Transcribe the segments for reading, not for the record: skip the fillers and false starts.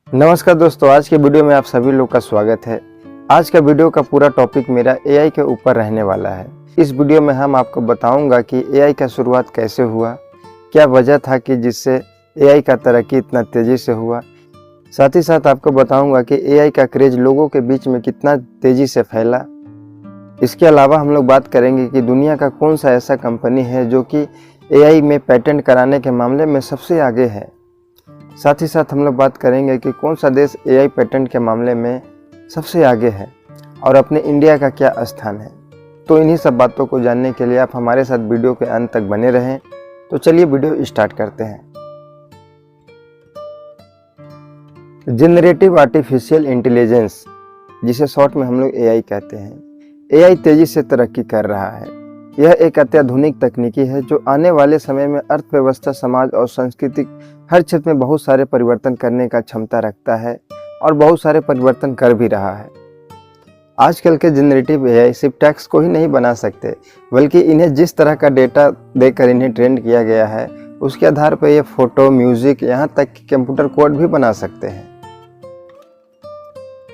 नमस्कार दोस्तों, आज के वीडियो में आप सभी लोग का स्वागत है। आज का वीडियो का पूरा टॉपिक मेरा एआई के ऊपर रहने वाला है। इस वीडियो में हम आपको बताऊंगा कि एआई का शुरुआत कैसे हुआ, क्या वजह था कि जिससे एआई का तरक्की इतना तेज़ी से हुआ। साथ ही साथ आपको बताऊंगा कि एआई का क्रेज लोगों के बीच में कितना तेज़ी से फैला। इसके अलावा हम लोग बात करेंगे कि दुनिया का कौन सा ऐसा कंपनी है जो कि एआई में पेटेंट कराने के मामले में सबसे आगे है। साथ ही साथ हम लोग बात करेंगे कि कौन सा देश एआई पेटेंट के मामले में सबसे आगे है और अपने इंडिया का क्या स्थान है। तो इन्हीं सब बातों को जानने के लिए आप हमारे साथ वीडियो के अंत तक बने रहें। तो चलिए वीडियो स्टार्ट करते हैं। जनरेटिव आर्टिफिशियल इंटेलिजेंस, जिसे शॉर्ट में हम लोग एआई कहते हैं, एआई तेजी से तरक्की कर रहा है। यह एक अत्याधुनिक तकनीकी है जो आने वाले समय में अर्थव्यवस्था, समाज और सांस्कृतिक हर क्षेत्र में बहुत सारे परिवर्तन करने का क्षमता रखता है और बहुत सारे परिवर्तन कर भी रहा है। आजकल के जनरेटिव एआई सिर्फ टेक्स्ट को ही नहीं बना सकते, बल्कि इन्हें जिस तरह का डेटा देकर इन्हें ट्रेन किया गया है उसके आधार पर ये फोटो, म्यूजिक, यहाँ तक कि कंप्यूटर कोड भी बना सकते हैं।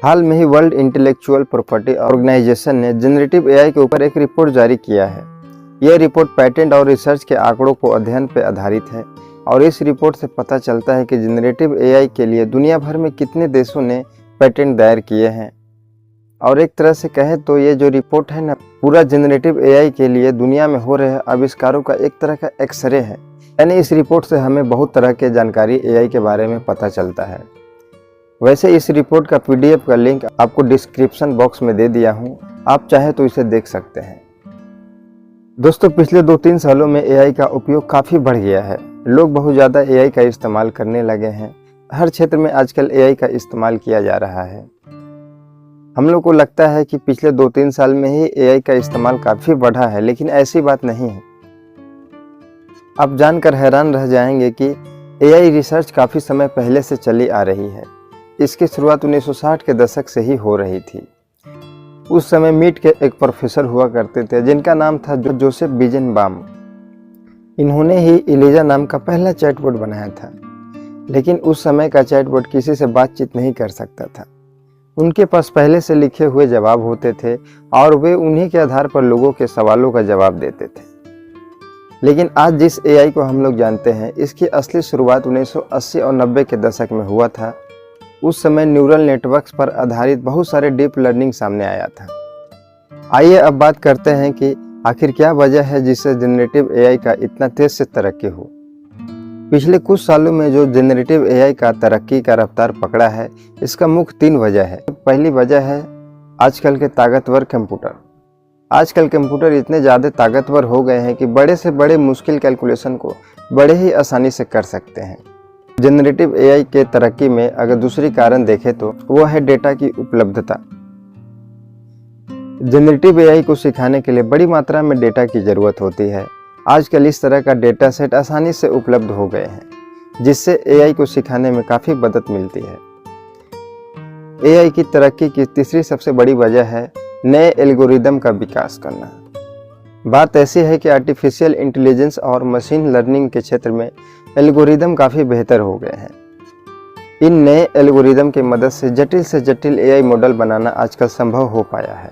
हाल में ही वर्ल्ड इंटेलेक्चुअल प्रॉपर्टी ऑर्गेनाइजेशन ने जनरेटिव एआई के ऊपर एक रिपोर्ट जारी किया है। यह रिपोर्ट पेटेंट और रिसर्च के आंकड़ों को अध्ययन पर आधारित है और इस रिपोर्ट से पता चलता है कि जनरेटिव एआई के लिए दुनिया भर में कितने देशों ने पेटेंट दायर किए हैं। और एक तरह से कहें तो ये जो रिपोर्ट है ना, पूरा जनरेटिव एआई के लिए दुनिया में हो रहे आविष्कारों का एक तरह का एक्सरे है। यानी इस रिपोर्ट से हमें बहुत तरह के जानकारी एआई के बारे में पता चलता है। वैसे इस रिपोर्ट का पीडीएफ का लिंक आपको डिस्क्रिप्शन बॉक्स में दे दिया हूँ, आप चाहे तो इसे देख सकते हैं। दोस्तों, पिछले 2-3 सालों में एआई का उपयोग काफ़ी बढ़ गया है। लोग बहुत ज़्यादा एआई का इस्तेमाल करने लगे हैं। हर क्षेत्र में आजकल एआई का इस्तेमाल किया जा रहा है। हम लोग को लगता है कि पिछले 2-3 साल में ही एआई का इस्तेमाल काफ़ी बढ़ा है, लेकिन ऐसी बात नहीं है। आप जानकर हैरान रह जाएंगे कि एआई रिसर्च काफ़ी समय पहले से चली आ रही है। इसकी शुरुआत 1960 के दशक से ही हो रही थी। उस समय मीट के एक प्रोफेसर हुआ करते थे जिनका नाम था जोसेफ बिजेनबाम। इन्होंने ही एलिजा नाम का पहला चैटबॉट बनाया था, लेकिन उस समय का चैटबॉट किसी से बातचीत नहीं कर सकता था। उनके पास पहले से लिखे हुए जवाब होते थे और वे उन्हीं के आधार पर लोगों के सवालों का जवाब देते थे। लेकिन आज जिस एआई को हम लोग जानते हैं, इसकी असली शुरुआत 1980 और 90 के दशक में हुआ था। उस समय न्यूरल नेटवर्क्स पर आधारित बहुत सारे डीप लर्निंग सामने आया था। आइए अब बात करते हैं कि आखिर क्या वजह है जिससे जनरेटिव एआई का इतना तेज से तरक्की हो। पिछले कुछ सालों में जो जनरेटिव एआई का तरक्की का रफ्तार पकड़ा है, इसका मुख्य 3 वजह है। पहली वजह है आजकल के ताकतवर कंप्यूटर। आजकल कंप्यूटर इतने ज़्यादा ताकतवर हो गए हैं कि बड़े से बड़े मुश्किल कैलकुलेशन को बड़े ही आसानी से कर सकते हैं। जनरेटिव एआई के तरक्की में अगर दूसरी कारण देखें तो वो है डेटा की उपलब्धता। जनरेटिव एआई को सिखाने के लिए बड़ी मात्रा में डेटा की ज़रूरत होती है। आजकल इस तरह का डेटा सेट आसानी से उपलब्ध हो गए हैं, जिससे एआई को सिखाने में काफ़ी मदद मिलती है। एआई की तरक्की की तीसरी सबसे बड़ी वजह है नए एल्गोरिदम का विकास करना। बात ऐसी है कि आर्टिफिशियल इंटेलिजेंस और मशीन लर्निंग के क्षेत्र में एल्गोरिदम काफ़ी बेहतर हो गए हैं। इन नए एल्गोरिदम की मदद से जटिल एआई मॉडल बनाना आजकल संभव हो पाया है।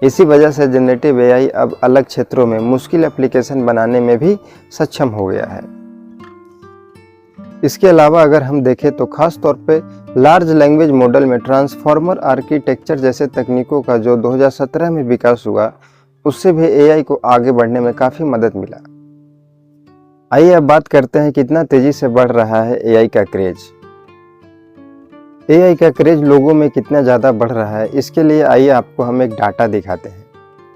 इसी वजह से जनरेटिव एआई अब अलग क्षेत्रों में मुश्किल एप्लीकेशन बनाने में भी सक्षम हो गया है। इसके अलावा अगर हम देखें तो खास तौर पे लार्ज लैंग्वेज मॉडल में ट्रांसफॉर्मर आर्किटेक्चर जैसे तकनीकों का जो 2017 में विकास हुआ, उससे भी एआई को आगे बढ़ने में काफ़ी मदद मिला। आइए अब बात करते हैं कितना तेजी से बढ़ रहा है एआई का क्रेज। एआई का क्रेज लोगों में कितना ज़्यादा बढ़ रहा है, इसके लिए आइए आपको हम एक डाटा दिखाते हैं।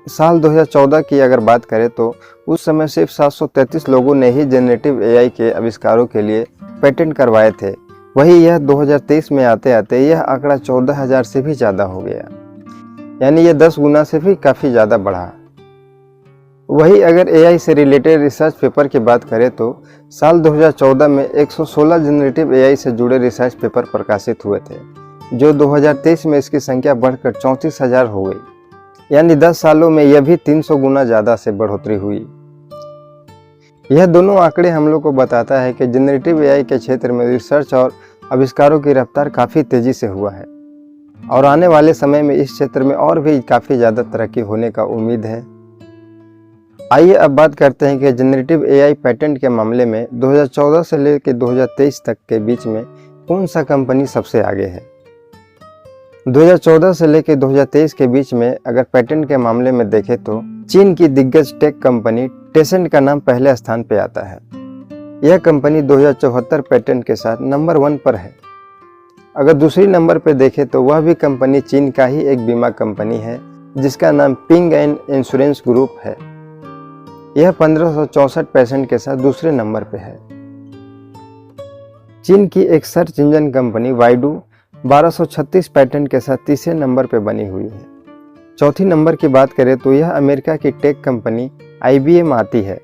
साल 2014 की अगर बात करें तो उस समय सिर्फ 733 लोगों ने ही जनरेटिव एआई के आविष्कारों के लिए पेटेंट करवाए थे। वही यह 2023 में आते आते यह आंकड़ा 14,000 से भी ज़्यादा हो गया, यानी यह 10 गुना से भी काफ़ी ज़्यादा बढ़ा। वही अगर एआई से रिलेटेड रिसर्च पेपर की बात करें तो साल 2014 में 116 जनरेटिव एआई से जुड़े रिसर्च पेपर प्रकाशित हुए थे, जो 2023 में इसकी संख्या बढ़कर 34,000 हो गई। यानी 10 सालों में यह भी 300 गुना ज़्यादा से बढ़ोतरी हुई। यह दोनों आंकड़े हम लोग को बताता है कि जनरेटिव एआई के क्षेत्र में रिसर्च और आविष्कारों की रफ्तार काफ़ी तेज़ी से हुआ है और आने वाले समय में इस क्षेत्र में और भी काफ़ी ज़्यादा तरक्की होने का उम्मीद है। आइए अब बात करते हैं कि जनरेटिव एआई पेटेंट के मामले में 2014 से लेकर 2023 तक के बीच में कौन सा कंपनी सबसे आगे है। 2014 से लेकर 2023 के बीच में अगर पेटेंट के मामले में देखें तो चीन की दिग्गज टेक कंपनी टेंसेंट का नाम पहले स्थान पर आता है। यह कंपनी 2074 पेटेंट के साथ नंबर 1 पर है। अगर दूसरी नंबर पर देखें तो वह भी कंपनी चीन का ही एक बीमा कंपनी है जिसका नाम पिंग एंड इंश्योरेंस ग्रुप है। यह 1564 पेटेंट के साथ दूसरे नंबर पर है। चीन की एक सर्च इंजन कंपनी वाइडू 1236 पेटेंट के साथ तीसरे नंबर पर बनी हुई है। चौथी नंबर की बात करें तो यह अमेरिका की टेक कंपनी IBM आती है।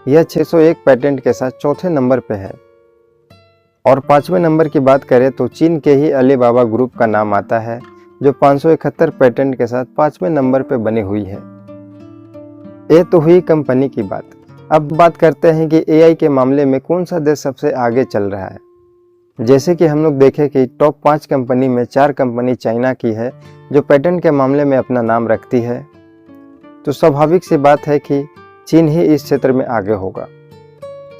यह 601 पेटेंट के साथ चौथे नंबर पर है। और पांचवें नंबर की बात करें तो चीन के ही अलीबाबा ग्रुप का नाम आता है जो 571 पेटेंट के साथ पांचवें नंबर पर बनी हुई है। ये तो हुई कंपनी की बात। अब बात करते हैं कि AI के मामले में कौन सा देश सबसे आगे चल रहा है। जैसे कि हम लोग देखें कि टॉप 5 कंपनी में 4 कंपनी चाइना की है जो पेटेंट के मामले में अपना नाम रखती है, तो स्वाभाविक सी बात है कि चीन ही इस क्षेत्र में आगे होगा।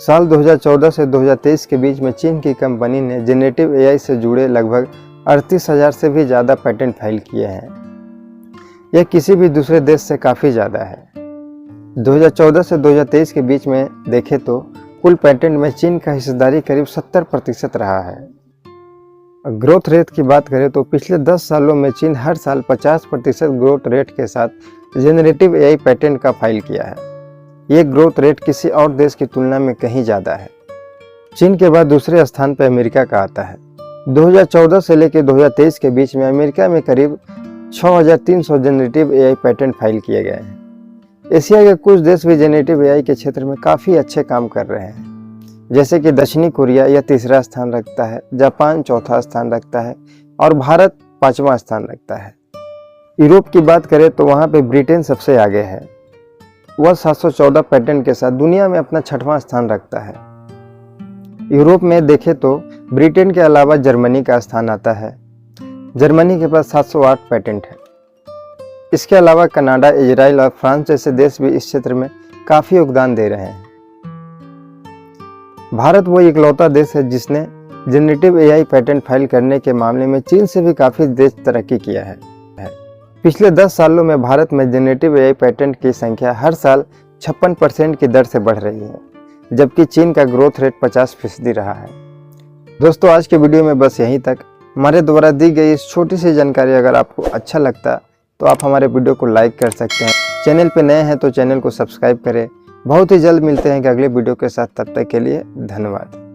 साल 2014 से 2023 के बीच में चीन की कंपनी ने जनरेटिव AI से जुड़े लगभग 38,000 से भी ज़्यादा पेटेंट फाइल किए हैं। यह किसी भी दूसरे देश से काफ़ी ज़्यादा है। 2014 से 2023 के बीच में देखें तो कुल पेटेंट में चीन का हिस्सेदारी करीब 70% रहा है। ग्रोथ रेट की बात करें तो पिछले 10 सालों में चीन हर साल 50% ग्रोथ रेट के साथ जनरेटिव AI पेटेंट का फाइल किया है। ये ग्रोथ रेट किसी और देश की तुलना में कहीं ज़्यादा है। चीन के बाद दूसरे स्थान पर अमेरिका का आता है। 2014 से लेकर 2023 के बीच में अमेरिका में करीब 6300 जनरेटिव AI पेटेंट फाइल किए गए हैं। एशिया के कुछ देश भी जनरेटिव AI के क्षेत्र में काफ़ी अच्छे काम कर रहे हैं, जैसे कि दक्षिणी कोरिया यह तीसरा स्थान रखता है, जापान चौथा स्थान रखता है और भारत 5वां स्थान रखता है। यूरोप की बात करें तो वहाँ पे ब्रिटेन सबसे आगे है। वह 714 पेटेंट के साथ दुनिया में अपना 6वां स्थान रखता है। यूरोप में देखें तो ब्रिटेन के अलावा जर्मनी का स्थान आता है। जर्मनी के पास 708 पेटेंट है। इसके अलावा कनाडा, इजराइल और फ्रांस जैसे देश भी इस क्षेत्र में काफ़ी योगदान दे रहे हैं। भारत वो इकलौता देश है जिसने जनरेटिव AI पेटेंट फाइल करने के मामले में चीन से भी काफ़ी तेज तरक्की किया है। पिछले 10 सालों में भारत में जनरेटिव AI पेटेंट की संख्या हर साल 56% की दर से बढ़ रही है, जबकि चीन का ग्रोथ रेट 50% रहा है। दोस्तों, आज के वीडियो में बस यहीं तक। हमारे द्वारा दी गई इस छोटी सी जानकारी अगर आपको अच्छा लगता तो आप हमारे वीडियो को लाइक कर सकते हैं। चैनल पे नए हैं तो चैनल को सब्सक्राइब करें। बहुत ही जल्द मिलते हैं कि अगले वीडियो के साथ। तब तक के लिए धन्यवाद।